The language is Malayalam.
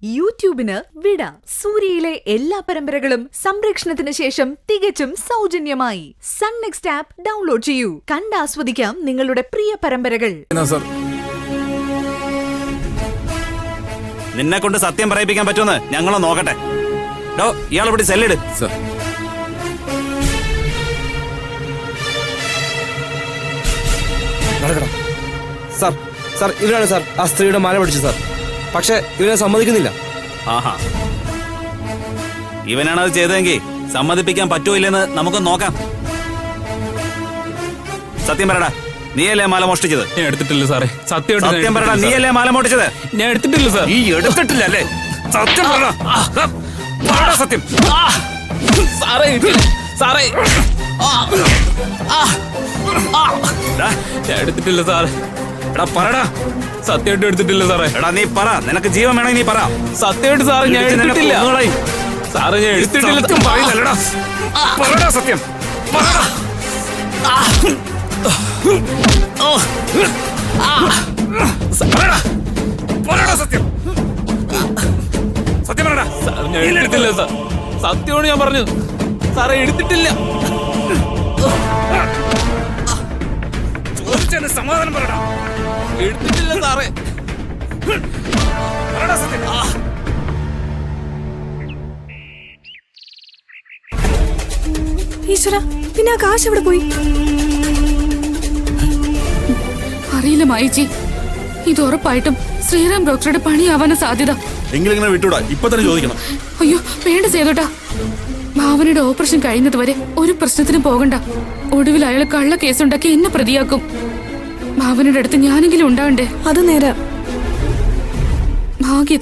യൂട്യൂബിന് വിട. സൂര്യയിലെ എല്ലാ പരമ്പരകളും സംരക്ഷണത്തിന് ശേഷം തികച്ചും സൗജന്യമായി സൺ നെക്സ്റ്റ് ആപ്പ് ഡൗൺലോഡ് ചെയ്യൂ. കണ്ടാസ്വദിക്കാം നിങ്ങളുടെ പ്രിയ പരമ്പരകൾ. നിന്നെ കൊണ്ട് സത്യം പറയിപ്പിക്കാൻ പറ്റുമെന്ന് ഞങ്ങളോ നോക്കട്ടെ. ഇയാളെ പിടി സെല്ലിട്. സാർ സാർ ഇവരാണ് സാർ ആ സ്ത്രീയുടെ മാല പിടിച്ചു സാർ. പക്ഷെ ഇവനെ സമ്മതിക്കുന്നില്ല. ആഹാ, ഇവനാണത് ചെയ്തതെങ്കിൽ സമ്മതിപ്പിക്കാൻ പറ്റൂല്ലെന്ന് നമുക്ക് നോക്കാം. സത്യം പറയടാ, നീയല്ലേ മാല മോഷ്ടിച്ചത്? ഞാൻ എടുത്തിട്ടില്ല സാറേ. സത്യം പറയടാ, നീയല്ലേ മാല മോഷ്ടിച്ചത്? ഞാൻ എടുത്തിട്ടില്ല സാർ. ഈ എടുത്തിട്ടില്ല അല്ലേ? സത്യം പറയടാ. സത്യം സാറേ, സാറേ ഞാൻ എടുത്തിട്ടില്ല സാറേ. എടാ പറടാ. സത്യമായിട്ട് എടുത്തിട്ടില്ല സാറേ. എടാ നീ പറ, നിനക്ക് ജീവൻ വേണമെങ്കിൽ നീ പറ. സത്യമായിട്ട് സാറേ ഞാൻ എടുത്തിട്ടില്ല സാറേ. ഞാൻ എടുത്തിട്ടില്ല. സത്യം പറയുന്നല്ലടാ. പറടാ സത്യം. പറടാ. പറടാ. പറടാ സത്യം. സത്യം പറടാ. സാർ ഞാൻ എടുത്തിട്ടില്ല സാർ. സത്യമാണ് ഞാൻ പറഞ്ഞു സാറേ. എടുത്തിട്ടില്ല. ചോദിച്ചതിന് സമാധാനം പറടാ. എടുത്തിട്ടില്ല സാറേ. പറടാ സത്യം. ഈശ്വര, പിന്നെ ആ കാശ് എവിടെ പോയി? അറിയില്ല മായിച്ചി. ഇത് ഉറപ്പായിട്ടും ശ്രീറാം ഡോക്ടറുടെ പണിയാവാനാ സാധ്യത. എങ്കിലും വിട്ടൂടാ, ഇപ്പൊ തന്നെ ചോദിക്കണം. അയ്യോ വേണ്ട ചെയ്തോട്ടാ. ഭാവനയുടെ ഓപ്പറേഷൻ കഴിയുന്നത് വരെ ഒരു പ്രശ്നത്തിനും പോകണ്ട. ഒടുവിൽ അയാൾ കള്ള കേസുണ്ടാക്കി എന്നെ പ്രതിയാക്കും. ഭാവനയുടെ അടുത്ത് ഞാനെങ്കിലും ഉണ്ടാവണ്ടേ? അത് നേരെ ഭാഗ്യ